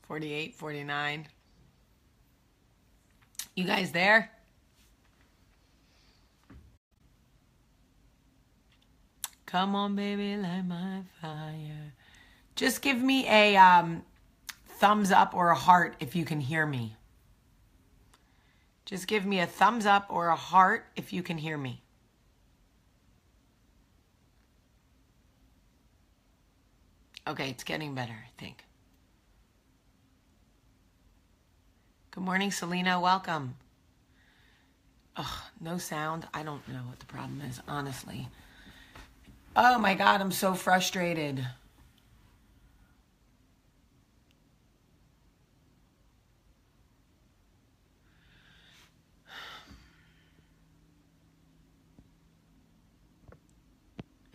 48, 49. You guys there? Come on, baby, light my fire. Just give me a thumbs up or a heart if you can hear me. Just give me a thumbs up or a heart if you can hear me. Okay, it's getting better, I think. Good morning, Selena. Welcome. Ugh, no sound. I don't know what the problem is, honestly. Oh my God, I'm so frustrated.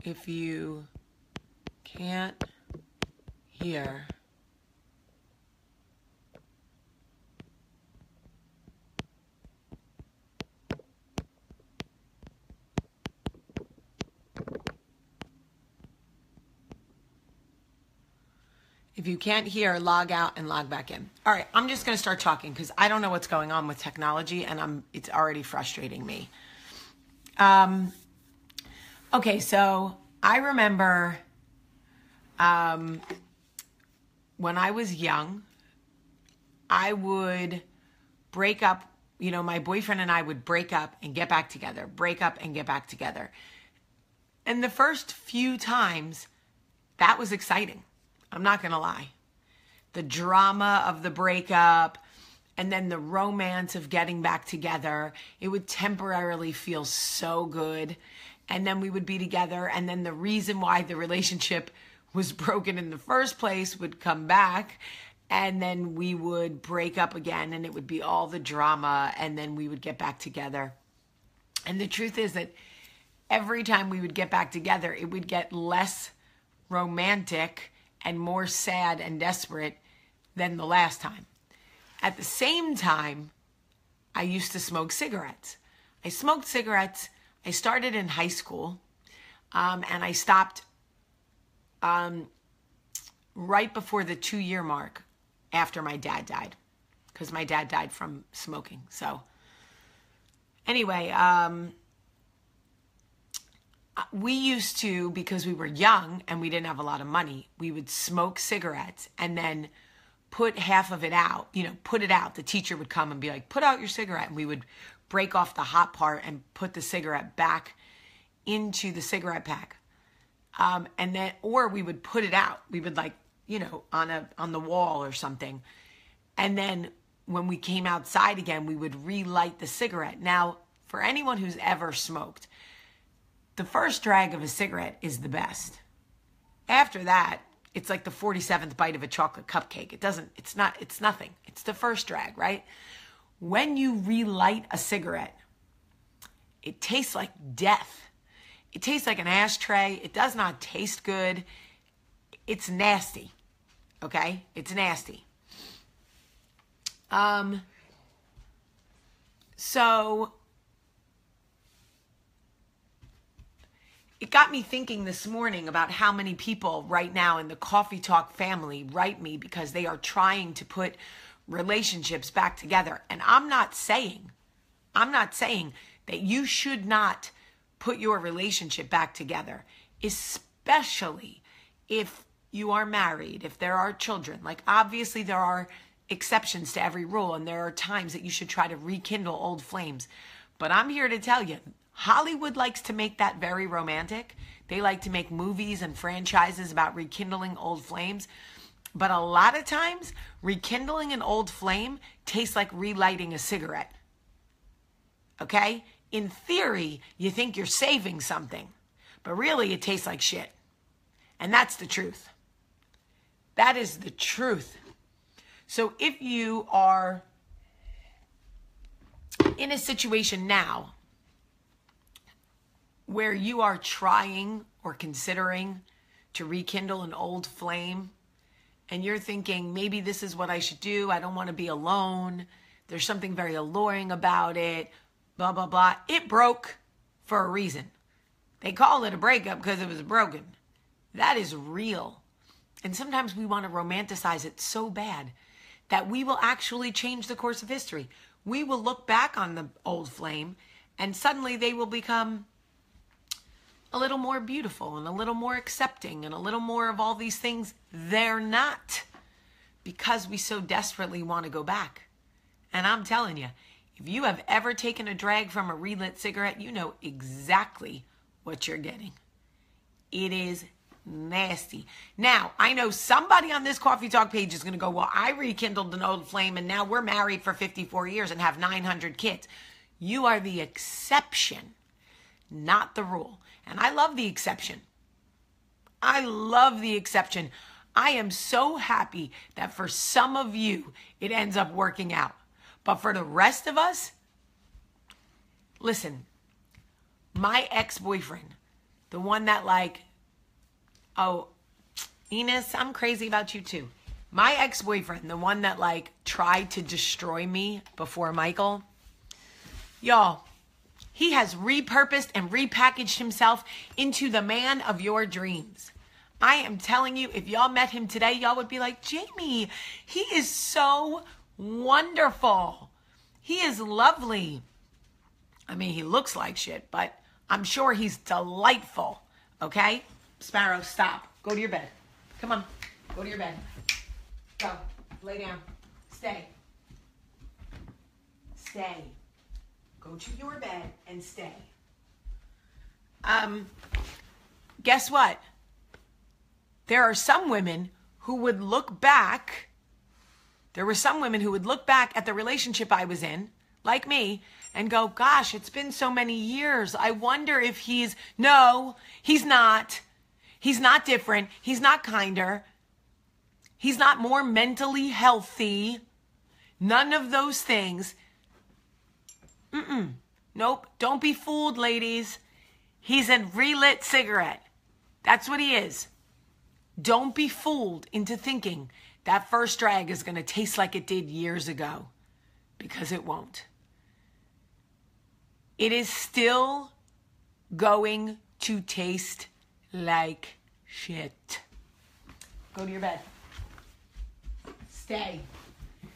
If you can't hear, log out and log back in. All right, I'm just going to start talking because I don't know what's going on with technology and it's already frustrating me. Okay, so I remember when I was young, I would break up, my boyfriend and I would break up and get back together, break up and get back together. And the first few times, that was exciting. I'm not going to lie. The drama of the breakup and then the romance of getting back together, it would temporarily feel so good. And then we would be together. And then the reason why the relationship was broken in the first place would come back. And then we would break up again and it would be all the drama. And then we would get back together. And the truth is that every time we would get back together, it would get less romantic and more sad and desperate than the last time. At the same time, I used to smoke cigarettes. I smoked cigarettes. I started in high school, and I stopped right before the 2-year mark after my dad died, because my dad died from smoking. So anyway, we used to, because we were young and we didn't have a lot of money, we would smoke cigarettes and then put half of it out, put it out. The teacher would come and be like, put out your cigarette. And we would break off the hot part and put the cigarette back into the cigarette pack. And then, or we would put it out. We would on the wall or something. And then when we came outside again, we would relight the cigarette. Now, for anyone who's ever smoked, the first drag of a cigarette is the best. After that, it's like the 47th bite of a chocolate cupcake. It's nothing. It's the first drag, right? When you relight a cigarette, it tastes like death. It tastes like an ashtray. It does not taste good. It's nasty. Okay? It's nasty. So it got me thinking this morning about how many people right now in the Coffee Talk family write me because they are trying to put relationships back together. And I'm not saying that you should not put your relationship back together, especially if you are married, if there are children. Like, obviously there are exceptions to every rule, and there are times that you should try to rekindle old flames. But I'm here to tell you, Hollywood likes to make that very romantic. They like to make movies and franchises about rekindling old flames. But a lot of times, rekindling an old flame tastes like relighting a cigarette. Okay? In theory, you think you're saving something, but really it tastes like shit. And that's the truth. That is the truth. So if you are in a situation now where you are trying or considering to rekindle an old flame, and you're thinking, maybe this is what I should do. I don't want to be alone. There's something very alluring about it. Blah, blah, blah. It broke for a reason. They call it a breakup because it was broken. That is real. And sometimes we want to romanticize it so bad. that we will actually change the course of history. We will look back on the old flame and suddenly they will become a little more beautiful and a little more accepting and a little more of all these things they're not, because we so desperately want to go back. And I'm telling you, if you have ever taken a drag from a relit cigarette, you know exactly what you're getting. It is nasty. Now, I know somebody on this Coffee Talk page is going to go, well, I rekindled an old flame and now we're married for 54 years and have 900 kids. You are the exception, not the rule. And I love the exception. I love the exception. I am so happy that for some of you, it ends up working out. But for the rest of us, listen, my ex-boyfriend, the one that like, oh, Enos, I'm crazy about you too. My ex-boyfriend, the one that like tried to destroy me before Michael, y'all, he has repurposed and repackaged himself into the man of your dreams. I am telling you, if y'all met him today, y'all would be like, Jamie, he is so wonderful. He is lovely. I mean, he looks like shit, but I'm sure he's delightful. Okay? Sparrow, stop. Go to your bed. Come on. Go to your bed. Go. Lay down. Stay. Stay. Go to your bed and stay. Guess what? There are some women who would look back. There were some women who would look back at the relationship I was in, like me, and go, gosh, it's been so many years. I wonder if no, he's not. He's not different. He's not kinder. He's not more mentally healthy. None of those things. Nope. Don't be fooled, ladies. He's a relit cigarette. That's what he is. Don't be fooled into thinking that first drag is going to taste like it did years ago, because it won't. It is still going to taste like shit. Go to your bed. Stay.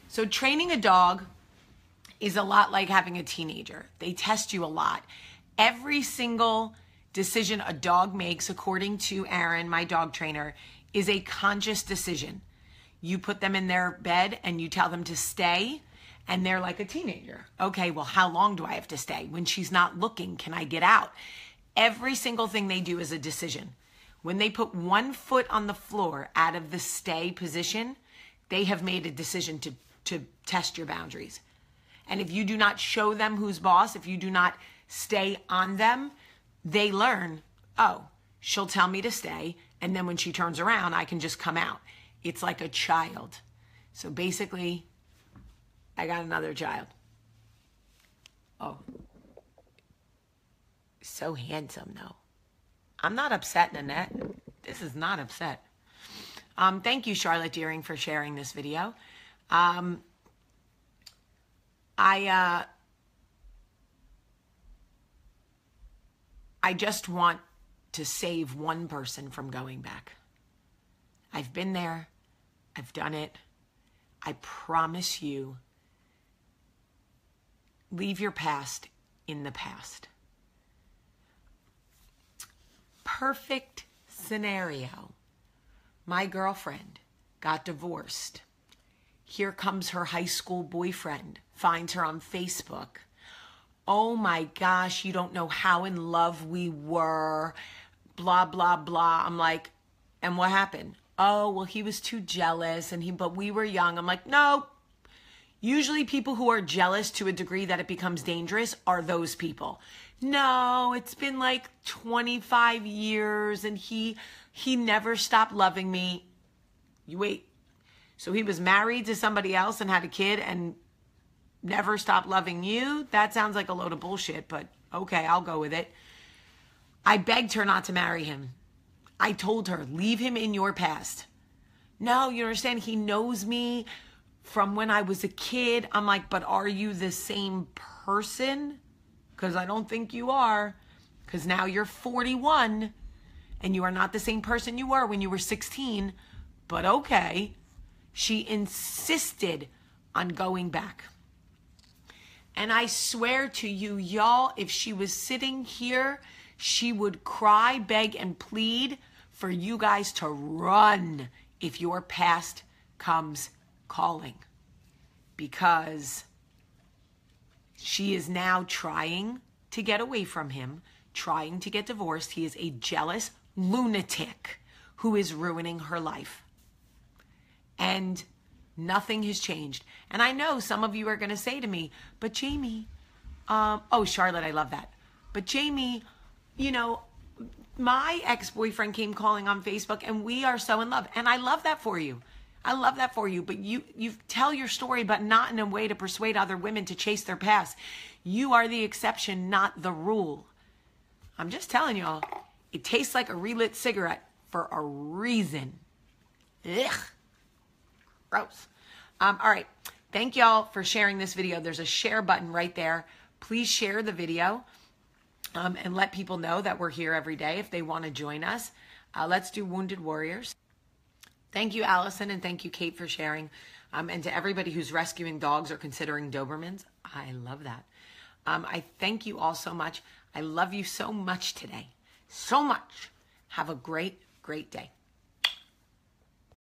So training a dog is a lot like having a teenager. They test you a lot. Every single decision a dog makes, according to Aaron, my dog trainer, is a conscious decision. You put them in their bed and you tell them to stay, and they're like a teenager. Okay, well, how long do I have to stay? When she's not looking, can I get out? Every single thing they do is a decision. When they put one foot on the floor out of the stay position, they have made a decision to test your boundaries. And if you do not show them who's boss, if you do not stay on them, they learn, oh, she'll tell me to stay, and then when she turns around, I can just come out. It's like a child. So basically, I got another child. Oh. So handsome, though. I'm not upset, Nanette. This is not upset. Thank you, Charlotte Deering, for sharing this video. I just want to save one person from going back. I've been there. I've done it. I promise you, leave your past in the past. Perfect scenario. My girlfriend got divorced. Here comes her high school boyfriend, finds her on Facebook. Oh my gosh, you don't know how in love we were, blah, blah, blah. I'm like, and what happened? Oh, well, he was too jealous, but we were young. I'm like, no. Usually people who are jealous to a degree that it becomes dangerous are those people. No, it's been like 25 years and he never stopped loving me. You wait. So he was married to somebody else and had a kid and never stopped loving you? That sounds like a load of bullshit, but okay, I'll go with it. I begged her not to marry him. I told her, leave him in your past. No, you understand? He knows me from when I was a kid. I'm like, but are you the same person? Because I don't think you are. Because now you're 41 and you are not the same person you were when you were 16. But okay. She insisted on going back. And I swear to you, y'all, if she was sitting here, she would cry, beg, and plead for you guys to run if your past comes calling. Because she is now trying to get away from him, trying to get divorced. He is a jealous lunatic who is ruining her life. And nothing has changed. And I know some of you are going to say to me, but Jamie, oh, Charlotte, I love that. But Jamie, you know, my ex-boyfriend came calling on Facebook and we are so in love. And I love that for you. I love that for you. But you tell your story, but not in a way to persuade other women to chase their past. You are the exception, not the rule. I'm just telling y'all, it tastes like a relit cigarette for a reason. Ugh. Gross. All right. Thank y'all for sharing this video. There's a share button right there. Please share the video and let people know that we're here every day if they want to join us. Let's do Wounded Warriors. Thank you, Allison, and thank you, Kate, for sharing. And to everybody who's rescuing dogs or considering Dobermans, I love that. I thank you all so much. I love you so much today. So much. Have a great, great day.